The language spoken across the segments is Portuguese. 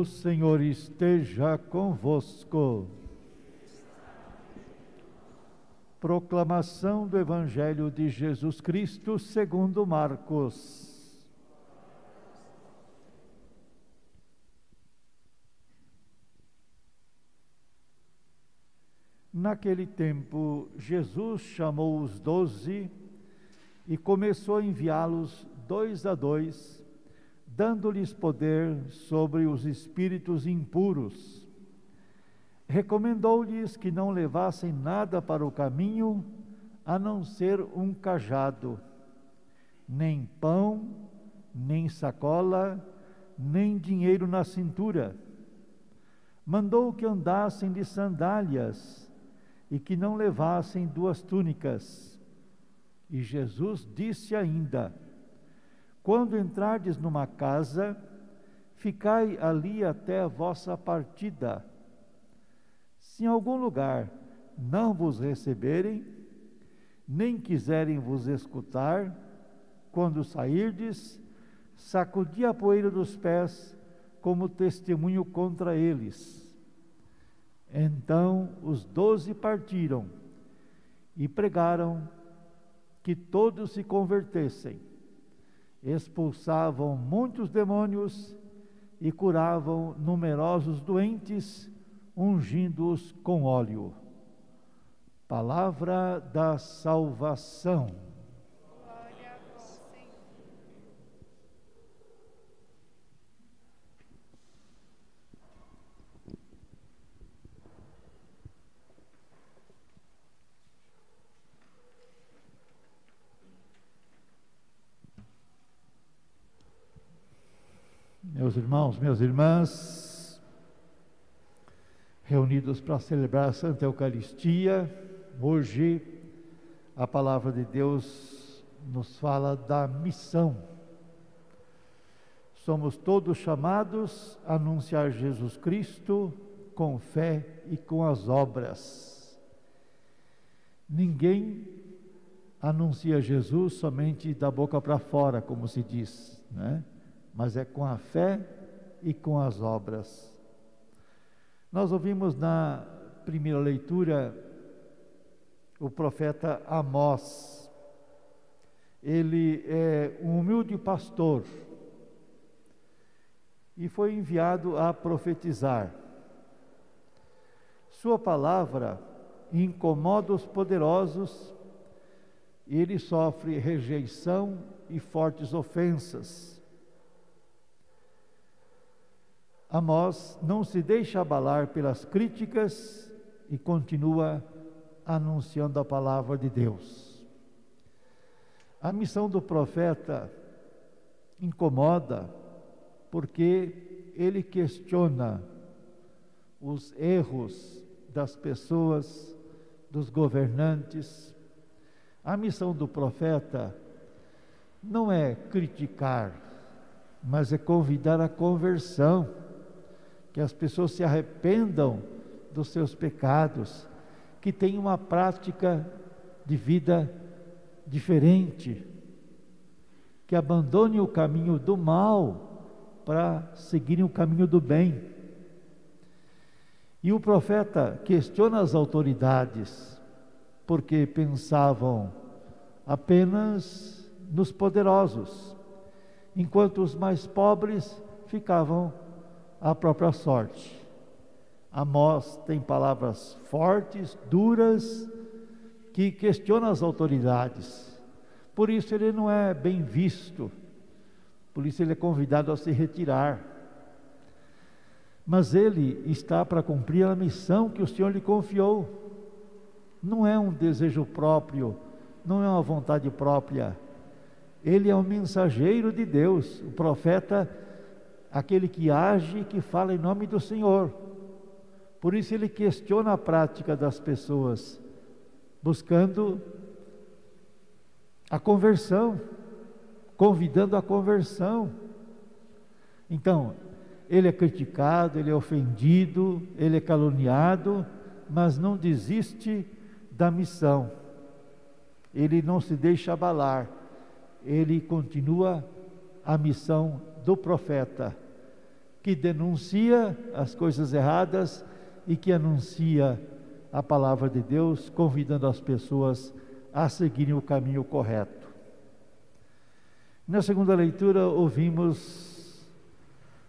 O Senhor esteja convosco. Proclamação do Evangelho de Jesus Cristo segundo Marcos. Naquele tempo, Jesus chamou os 12 e começou a enviá-los 2 a 2, dando-lhes poder sobre os espíritos impuros. Recomendou-lhes que não levassem nada para o caminho, a não ser um cajado, nem pão, nem sacola, nem dinheiro na cintura. Mandou que andassem de sandálias e que não levassem 2 túnicas. E Jesus disse ainda: quando entrardes numa casa, ficai ali até a vossa partida. Se em algum lugar não vos receberem, nem quiserem vos escutar, quando sairdes, sacudi a poeira dos pés como testemunho contra eles. Então os 12 partiram e pregaram que todos se convertessem. Expulsavam muitos demônios e curavam numerosos doentes, ungindo-os com óleo. Palavra da salvação. Glória a vós, Senhor. Meus irmãos, minhas irmãs, reunidos para celebrar a Santa Eucaristia, hoje a palavra de Deus nos fala da missão. Somos todos chamados a anunciar Jesus Cristo com fé e com as obras. Ninguém anuncia Jesus somente da boca para fora, como se diz, né? Mas é com a fé e com as obras. Nós ouvimos na primeira leitura o profeta Amós. Ele é um humilde pastor e foi enviado a profetizar. Sua palavra incomoda os poderosos e ele sofre rejeição e fortes ofensas. Amós não se deixa abalar pelas críticas e continua anunciando a palavra de Deus. A missão do profeta incomoda porque ele questiona os erros das pessoas, dos governantes. A missão do profeta não é criticar, mas é convidar à conversão, que as pessoas se arrependam dos seus pecados, que tenham uma prática de vida diferente, que abandonem o caminho do mal para seguirem o caminho do bem. E o profeta questiona as autoridades, porque pensavam apenas nos poderosos, enquanto os mais pobres ficavam à própria sorte. Amós tem palavras fortes, duras, que questionam as autoridades. Por isso ele não é bem visto, por isso ele é convidado a se retirar. Mas ele está para cumprir a missão que o Senhor lhe confiou. Não é um desejo próprio, não é uma vontade própria. Ele é um mensageiro de Deus, o profeta, aquele que age e que fala em nome do Senhor. Por isso ele questiona a prática das pessoas, buscando a conversão, convidando a conversão. Então, ele é criticado, ele é ofendido, ele é caluniado, mas não desiste da missão. Ele não se deixa abalar, ele continua a missão do profeta, que denuncia as coisas erradas e que anuncia a palavra de Deus, convidando as pessoas a seguirem o caminho correto. Na segunda leitura, ouvimos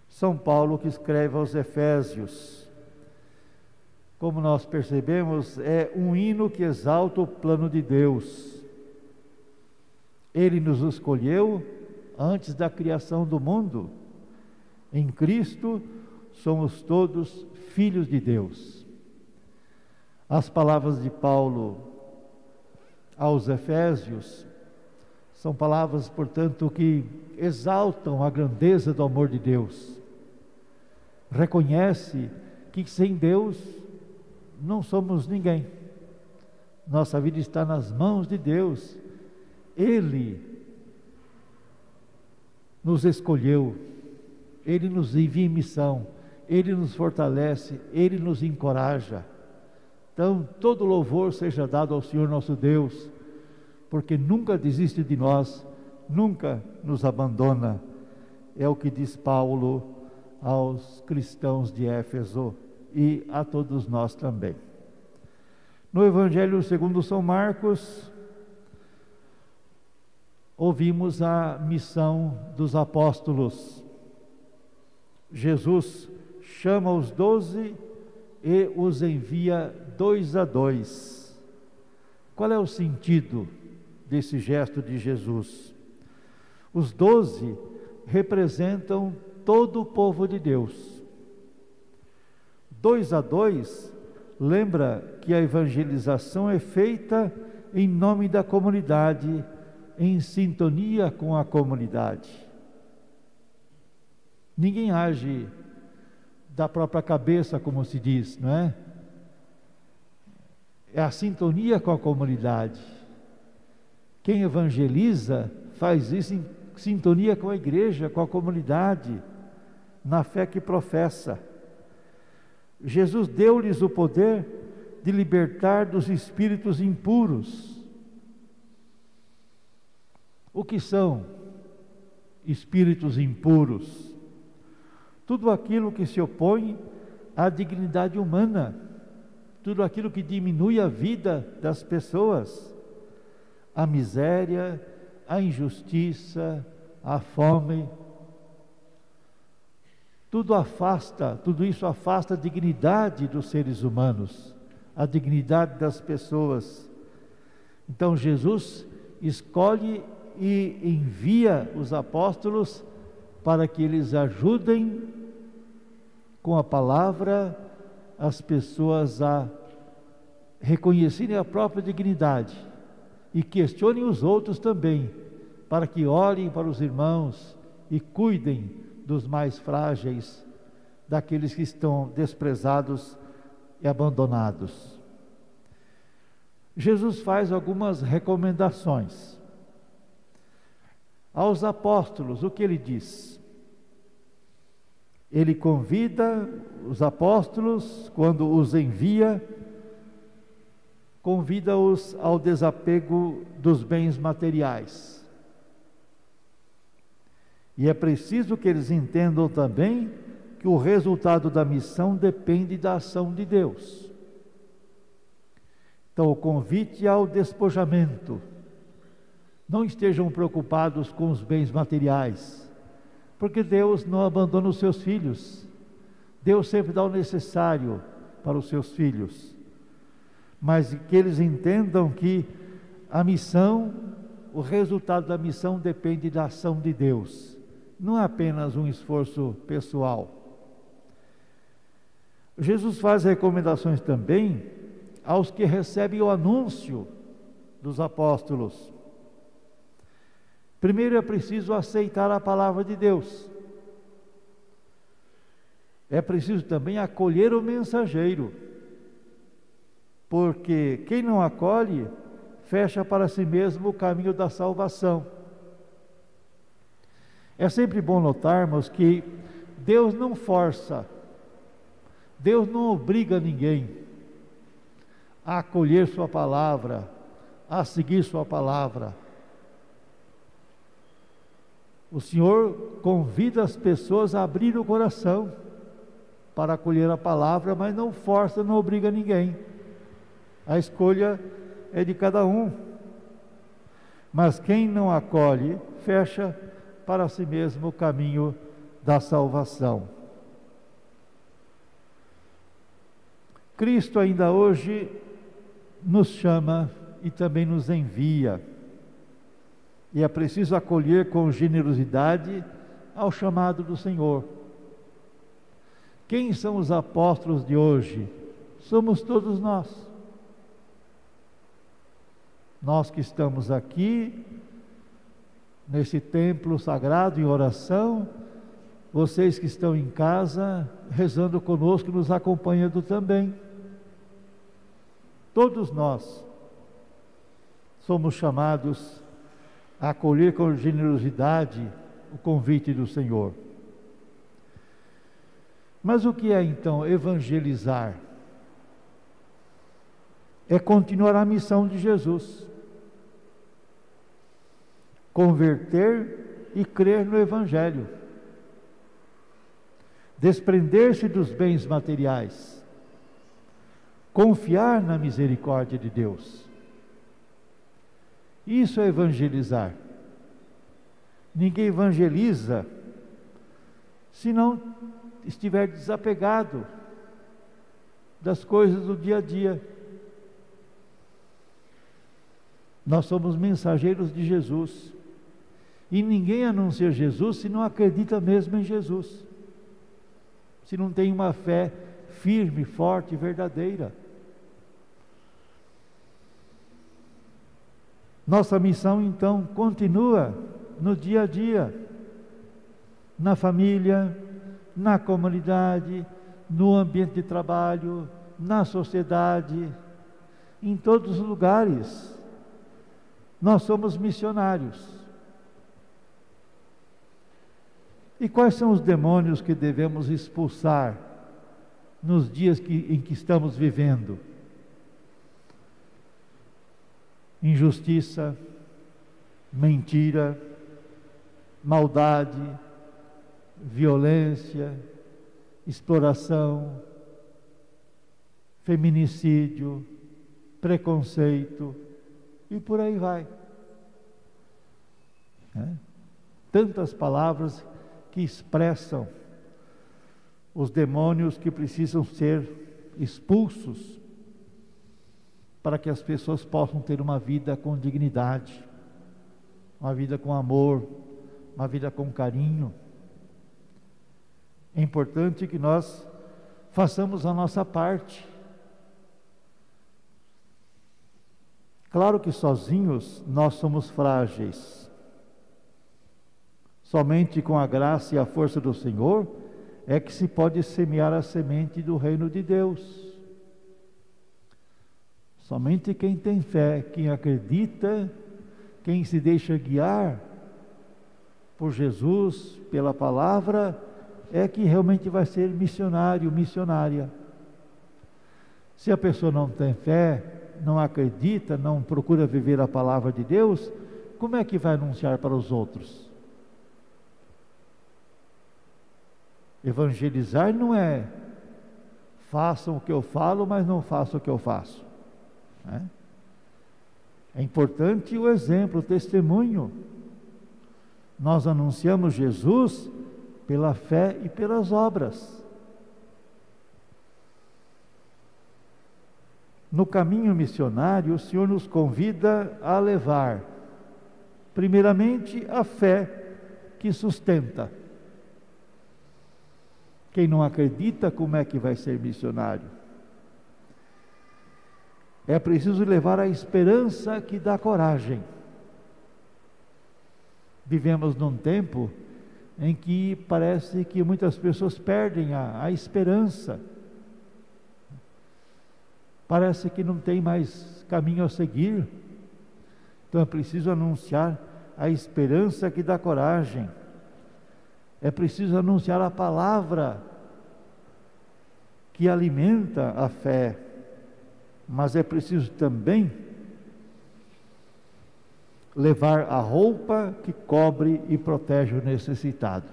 São Paulo, que escreve aos Efésios. Como nós percebemos, é um hino que exalta o plano de Deus. Ele nos escolheu antes da criação do mundo. Em Cristo somos todos filhos de Deus. As palavras de Paulo aos Efésios são palavras, portanto, que exaltam a grandeza do amor de Deus. Reconhece que sem Deus não somos ninguém. Nossa vida está nas mãos de Deus. Ele nos escolheu, Ele nos envia em missão, Ele nos fortalece, Ele nos encoraja. Então, todo louvor seja dado ao Senhor nosso Deus, porque nunca desiste de nós, nunca nos abandona. É o que diz Paulo aos cristãos de Éfeso e a todos nós também. No Evangelho segundo São Marcos, ouvimos a missão dos apóstolos. Jesus chama os 12 e os envia 2 a 2. Qual é o sentido desse gesto de Jesus? Os 12 representam todo o povo de Deus. 2 a 2 lembra que a evangelização é feita em nome da comunidade, em sintonia com a comunidade. Ninguém age da própria cabeça, como se diz, não é? É a sintonia com a comunidade. Quem evangeliza faz isso em sintonia com a igreja, com a comunidade, na fé que professa. Jesus deu-lhes o poder de libertar dos espíritos impuros. O que são espíritos impuros? Tudo aquilo que se opõe à dignidade humana, tudo aquilo que diminui a vida das pessoas, a miséria, a injustiça, a fome, tudo isso afasta a dignidade dos seres humanos, a dignidade das pessoas. Então Jesus escolhe e envia os apóstolos para que eles ajudem com a palavra as pessoas a reconhecerem a própria dignidade e questionem os outros também, para que olhem para os irmãos e cuidem dos mais frágeis, daqueles que estão desprezados e abandonados. Jesus faz algumas recomendações aos apóstolos. O que ele diz? Ele convida os apóstolos, quando os envia, convida-os ao desapego dos bens materiais. E é preciso que eles entendam também que o resultado da missão depende da ação de Deus. Então, o convite ao despojamento. Não estejam preocupados com os bens materiais, porque Deus não abandona os seus filhos. Deus sempre dá o necessário para os seus filhos. Mas que eles entendam que a missão, o resultado da missão depende da ação de Deus. Não é apenas um esforço pessoal. Jesus faz recomendações também aos que recebem o anúncio dos apóstolos. Primeiro é preciso aceitar a palavra de Deus. É preciso também acolher o mensageiro, porque quem não acolhe, fecha para si mesmo o caminho da salvação. É sempre bom notarmos que Deus não força, Deus não obriga ninguém a acolher sua palavra, a seguir sua palavra. O Senhor convida as pessoas a abrir o coração para acolher a palavra, mas não força, não obriga ninguém. A escolha é de cada um. Mas quem não acolhe, fecha para si mesmo o caminho da salvação. Cristo ainda hoje nos chama e também nos envia. E é preciso acolher com generosidade ao chamado do Senhor. Quem são os apóstolos de hoje? Somos todos nós. Nós que estamos aqui, nesse templo sagrado em oração, vocês que estão em casa, rezando conosco, nos acompanhando também. Todos nós somos chamados a acolher com generosidade o convite do Senhor. Mas o que é então evangelizar? É continuar a missão de Jesus. Converter e crer no Evangelho. Desprender-se dos bens materiais. Confiar na misericórdia de Deus. Isso é evangelizar. Ninguém evangeliza se não estiver desapegado das coisas do dia a dia. Nós somos mensageiros de Jesus. E ninguém anuncia Jesus se não acredita mesmo em Jesus. Se não tem uma fé firme, forte e verdadeira. Nossa missão então continua no dia a dia, na família, na comunidade, no ambiente de trabalho, na sociedade, em todos os lugares. Nós somos missionários. E quais são os demônios que devemos expulsar nos dias em que estamos vivendo? Injustiça, mentira, maldade, violência, exploração, feminicídio, preconceito e por aí vai. Tantas palavras que expressam os demônios que precisam ser expulsos para que as pessoas possam ter uma vida com dignidade, uma vida com amor, uma vida com carinho. É importante que nós façamos a nossa parte. Claro que sozinhos nós somos frágeis. Somente com a graça e a força do Senhor é que se pode semear a semente do reino de Deus. Somente quem tem fé, quem acredita, quem se deixa guiar por Jesus, pela palavra, é que realmente vai ser missionário, missionária. Se a pessoa não tem fé, não acredita, não procura viver a palavra de Deus, como é que vai anunciar para os outros? Evangelizar não é façam o que eu falo, mas não façam o que eu faço. É importante o exemplo, o testemunho. Nós anunciamos Jesus pela fé e pelas obras. No caminho missionário, o Senhor nos convida a levar, primeiramente, a fé que sustenta. Quem não acredita, como é que vai ser missionário? É preciso levar a esperança que dá coragem. Vivemos num tempo em que parece que muitas pessoas perdem a esperança. Parece que não tem mais caminho a seguir. Então é preciso anunciar a esperança que dá coragem. É preciso anunciar a palavra que alimenta a fé. Mas é preciso também levar a roupa que cobre e protege o necessitado.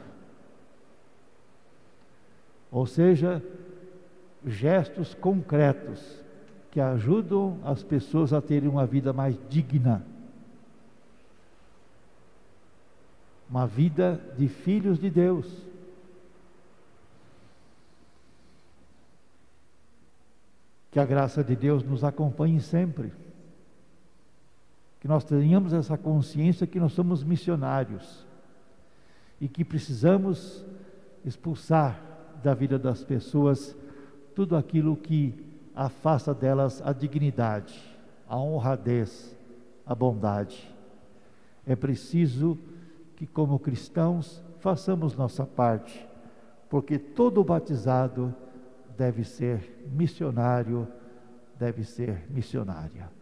Ou seja, gestos concretos que ajudam as pessoas a terem uma vida mais digna. Uma vida de filhos de Deus. Que a graça de Deus nos acompanhe sempre. Que nós tenhamos essa consciência que nós somos missionários e que precisamos expulsar da vida das pessoas tudo aquilo que afasta delas a dignidade, a honradez, a bondade. É preciso que, como cristãos, façamos nossa parte, porque todo batizado deve ser missionário, deve ser missionária.